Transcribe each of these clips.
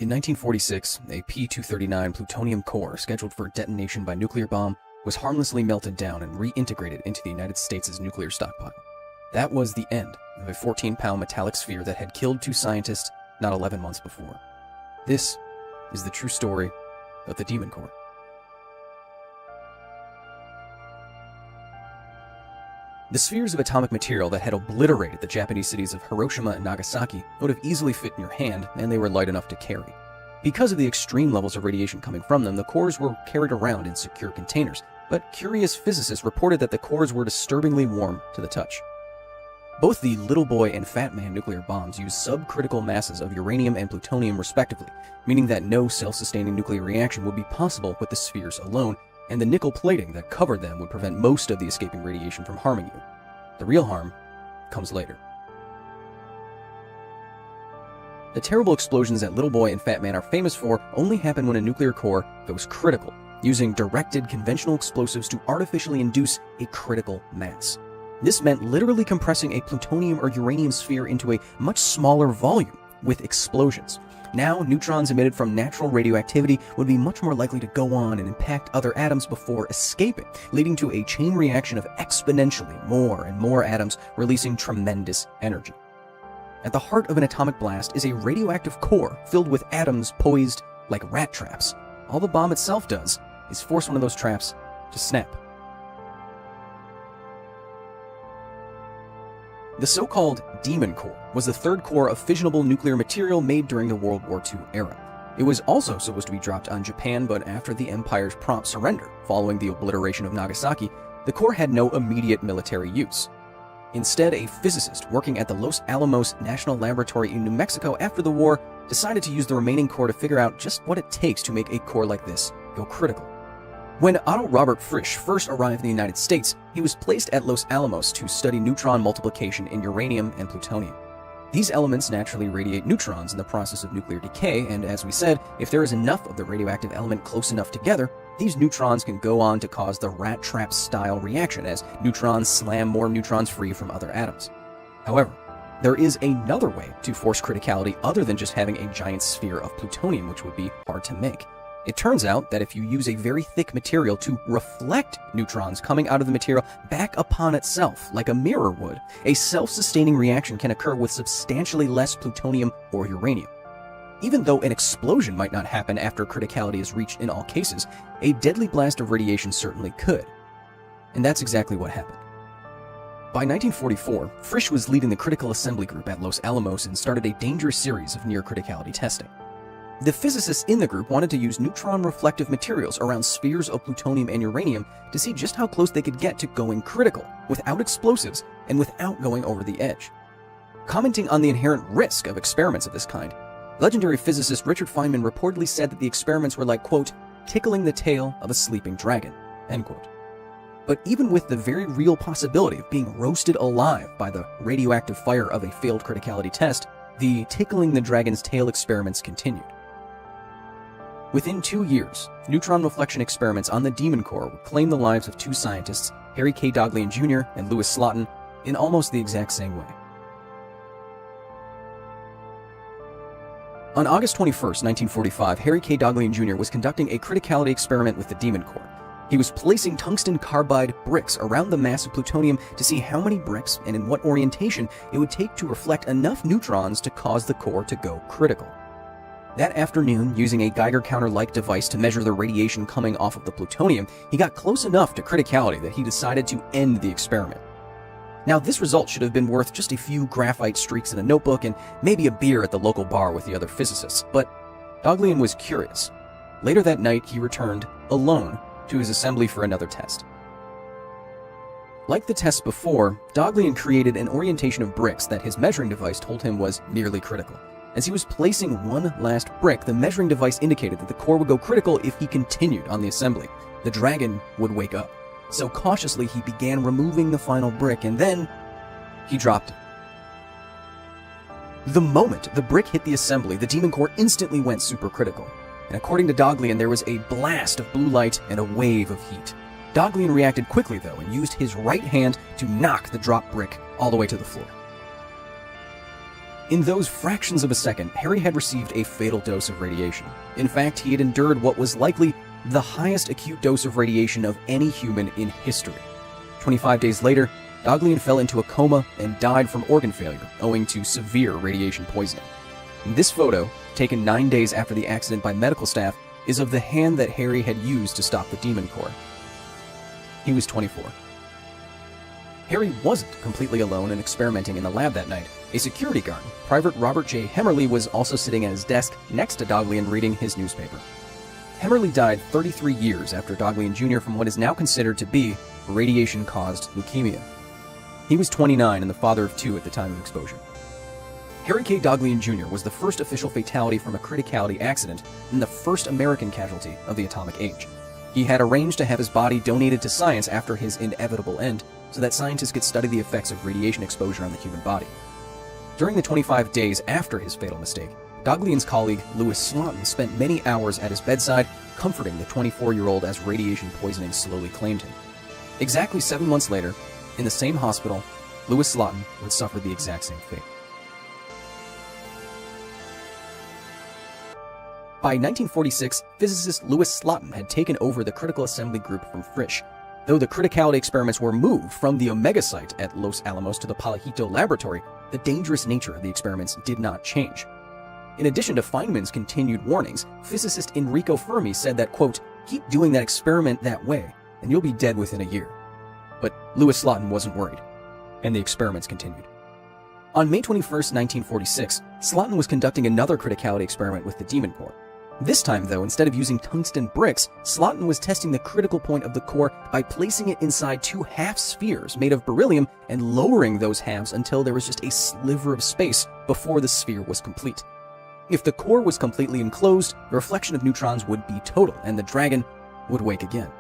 In 1946, a P-239 plutonium core scheduled for detonation by nuclear bomb was harmlessly melted down and reintegrated into the United States' nuclear stockpile. That was the end of a 14-pound metallic sphere that had killed 2 scientists not 11 months before. This is the true story of the Demon Core. The spheres of atomic material that had obliterated the Japanese cities of Hiroshima and Nagasaki would have easily fit in your hand, and they were light enough to carry. Because of the extreme levels of radiation coming from them, the cores were carried around in secure containers, but curious physicists reported that the cores were disturbingly warm to the touch. Both the Little Boy and Fat Man nuclear bombs use subcritical masses of uranium and plutonium respectively, meaning that no self-sustaining nuclear reaction would be possible with the spheres alone, and the nickel plating that covered them would prevent most of the escaping radiation from harming you. The real harm comes later. The terrible explosions that Little Boy and Fat Man are famous for only happen when a nuclear core goes critical, using directed conventional explosives to artificially induce a critical mass. This meant literally compressing a plutonium or uranium sphere into a much smaller volume with explosions. Now, neutrons emitted from natural radioactivity would be much more likely to go on and impact other atoms before escaping, leading to a chain reaction of exponentially more and more atoms releasing tremendous energy. At the heart of an atomic blast is a radioactive core filled with atoms poised like rat traps. All the bomb itself does is force one of those traps to snap. The so-called Demon Core was the third core of fissionable nuclear material made during the World War II era. It was also supposed to be dropped on Japan, but after the Empire's prompt surrender following the obliteration of Nagasaki, the core had no immediate military use. Instead, a physicist working at the Los Alamos National Laboratory in New Mexico after the war decided to use the remaining core to figure out just what it takes to make a core like this go critical. When Otto Robert Frisch first arrived in the United States, he was placed at Los Alamos to study neutron multiplication in uranium and plutonium. These elements naturally radiate neutrons in the process of nuclear decay, and as we said, if there is enough of the radioactive element close enough together, these neutrons can go on to cause the rat trap style reaction as neutrons slam more neutrons free from other atoms. However, there is another way to force criticality other than just having a giant sphere of plutonium, which would be hard to make. It turns out that if you use a very thick material to reflect neutrons coming out of the material back upon itself, like a mirror would, a self-sustaining reaction can occur with substantially less plutonium or uranium. Even though an explosion might not happen after criticality is reached in all cases, a deadly blast of radiation certainly could. And that's exactly what happened. By 1944, Frisch was leading the critical assembly group at Los Alamos and started a dangerous series of near-criticality testing. The physicists in the group wanted to use neutron-reflective materials around spheres of plutonium and uranium to see just how close they could get to going critical, without explosives and without going over the edge. Commenting on the inherent risk of experiments of this kind, legendary physicist Richard Feynman reportedly said that the experiments were like, quote, tickling the tail of a sleeping dragon, end quote. But even with the very real possibility of being roasted alive by the radioactive fire of a failed criticality test, the tickling the dragon's tail experiments continued. Within 2 years, neutron reflection experiments on the Demon Core would claim the lives of 2 scientists, Harry K. Daghlian Jr. and Louis Slotin, in almost the exact same way. On August 21, 1945, Harry K. Daghlian Jr. was conducting a criticality experiment with the Demon Core. He was placing tungsten carbide bricks around the mass of plutonium to see how many bricks and in what orientation it would take to reflect enough neutrons to cause the core to go critical. That afternoon, using a Geiger counter-like device to measure the radiation coming off of the plutonium, he got close enough to criticality that he decided to end the experiment. Now, this result should have been worth just a few graphite streaks in a notebook and maybe a beer at the local bar with the other physicists, but Daghlian was curious. Later that night, he returned, alone, to his assembly for another test. Like the tests before, Daghlian created an orientation of bricks that his measuring device told him was nearly critical. As he was placing one last brick, the measuring device indicated that the core would go critical if he continued on the assembly. The dragon would wake up. So cautiously, he began removing the final brick, and then he dropped it. The moment the brick hit the assembly, the Demon Core instantly went supercritical. And according to Daghlian, there was a blast of blue light and a wave of heat. Daghlian reacted quickly, though, and used his right hand to knock the dropped brick all the way to the floor. In those fractions of a second, Harry had received a fatal dose of radiation. In fact, he had endured what was likely the highest acute dose of radiation of any human in history. 25 days later, Daghlian fell into a coma and died from organ failure owing to severe radiation poisoning. This photo, taken 9 days after the accident by medical staff, is of the hand that Harry had used to stop the demon core. He was 24. Harry wasn't completely alone and experimenting in the lab that night. A security guard, Private Robert J. Hemmerly, was also sitting at his desk next to Daghlian reading his newspaper. Hemmerly died 33 years after Daghlian Jr. from what is now considered to be radiation-caused leukemia. He was 29 and the father of 2 at the time of exposure. Harry K. Daghlian Jr. was the first official fatality from a criticality accident and the first American casualty of the atomic age. He had arranged to have his body donated to science after his inevitable end, so that scientists could study the effects of radiation exposure on the human body. During the 25 days after his fatal mistake, Daghlian's colleague, Louis Slotin, spent many hours at his bedside, comforting the 24-year-old as radiation poisoning slowly claimed him. Exactly 7 months later, in the same hospital, Louis Slotin would suffer the exact same fate. By 1946, physicist Louis Slotin had taken over the critical assembly group from Frisch. Though the criticality experiments were moved from the Omega site at Los Alamos to the Palajito laboratory, the dangerous nature of the experiments did not change. In addition to Feynman's continued warnings, physicist Enrico Fermi said that, quote, "Keep doing that experiment that way, and you'll be dead within a year." But Louis Slotin wasn't worried, and the experiments continued. On May 21, 1946, Slotin was conducting another criticality experiment with the demon core. This time, though, instead of using tungsten bricks, Slotin was testing the critical point of the core by placing it inside 2 half spheres made of beryllium and lowering those halves until there was just a sliver of space before the sphere was complete. If the core was completely enclosed, the reflection of neutrons would be total, and the dragon would wake again.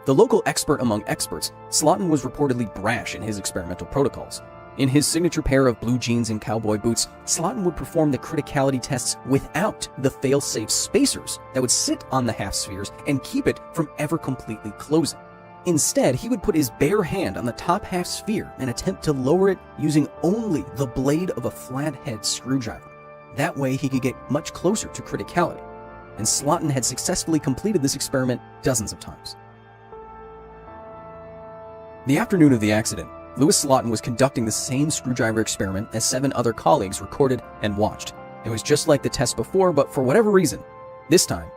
The local expert among experts, Slotin was reportedly brash in his experimental protocols. In his signature pair of blue jeans and cowboy boots, Slotin would perform the criticality tests without the fail-safe spacers that would sit on the half-spheres and keep it from ever completely closing. Instead, he would put his bare hand on the top half-sphere and attempt to lower it using only the blade of a flathead screwdriver. That way, he could get much closer to criticality. And Slotin had successfully completed this experiment dozens of times. The afternoon of the accident, Louis Slotin was conducting the same screwdriver experiment as 7 other colleagues recorded and watched. It was just like the test before, but for whatever reason, this time,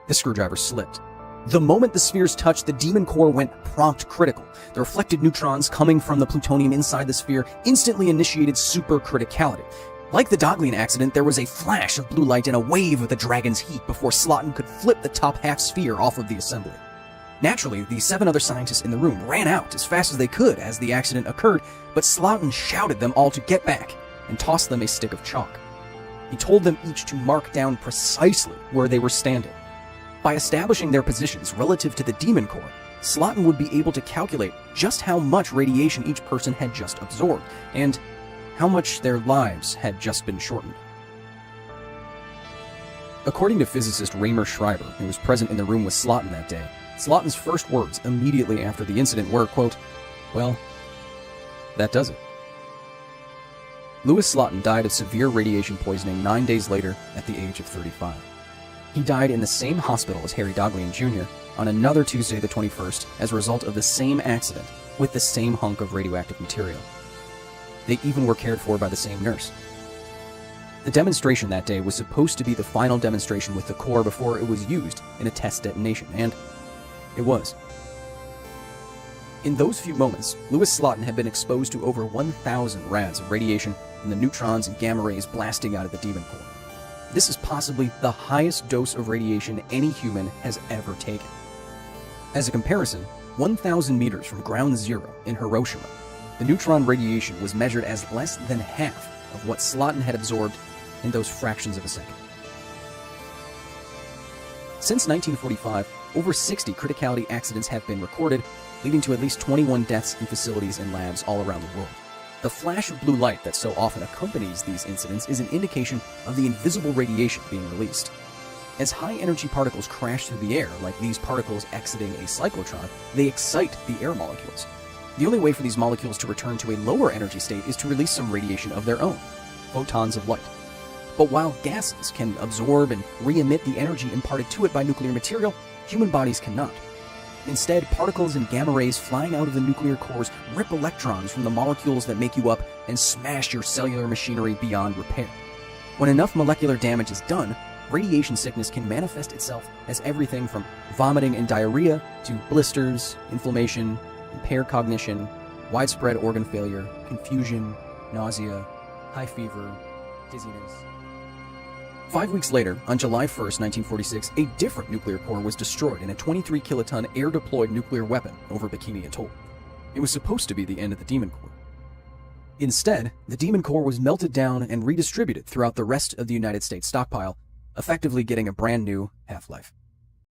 the screwdriver slipped. The moment the spheres touched, the demon core went prompt critical. The reflected neutrons coming from the plutonium inside the sphere instantly initiated supercriticality. Like the Daghlian accident, there was a flash of blue light and a wave of the dragon's heat before Slotin could flip the top half sphere off of the assembly. Naturally, the 7 other scientists in the room ran out as fast as they could as the accident occurred, but Slotin shouted them all to get back and tossed them a stick of chalk. He told them each to mark down precisely where they were standing. By establishing their positions relative to the demon core, Slotin would be able to calculate just how much radiation each person had just absorbed, and how much their lives had just been shortened. According to physicist Ramer Schreiber, who was present in the room with Slotin that day, Slotin's first words immediately after the incident were, quote, "Well, that does it." Louis Slotin died of severe radiation poisoning 9 days later at the age of 35. He died in the same hospital as Harry Daghlian Jr. on another Tuesday the 21st as a result of the same accident with the same hunk of radioactive material. They even were cared for by the same nurse. The demonstration that day was supposed to be the final demonstration with the core before it was used in a test detonation, and it was. In those few moments, Louis Slotin had been exposed to over 1,000 rads of radiation and the neutrons and gamma rays blasting out of the demon core. This is possibly the highest dose of radiation any human has ever taken. As a comparison, 1,000 meters from ground zero in Hiroshima, the neutron radiation was measured as less than half of what Slotin had absorbed in those fractions of a second. Since 1945, over 60 criticality accidents have been recorded, leading to at least 21 deaths in facilities and labs all around the world. The flash of blue light that so often accompanies these incidents is an indication of the invisible radiation being released. As high-energy particles crash through the air, like these particles exiting a cyclotron, they excite the air molecules. The only way for these molecules to return to a lower energy state is to release some radiation of their own. photons of light. But while gases can absorb and re-emit the energy imparted to it by nuclear material, human bodies cannot. Instead, particles and gamma rays flying out of the nuclear cores rip electrons from the molecules that make you up and smash your cellular machinery beyond repair. When enough molecular damage is done, radiation sickness can manifest itself as everything from vomiting and diarrhea to blisters, inflammation, impaired cognition, widespread organ failure, confusion, nausea, high fever, dizziness. 5 weeks later, on July 1st, 1946, a different nuclear core was destroyed in a 23-kiloton air-deployed nuclear weapon over Bikini Atoll. It was supposed to be the end of the Demon Core. Instead, the Demon Core was melted down and redistributed throughout the rest of the United States stockpile, effectively getting a brand new half-life.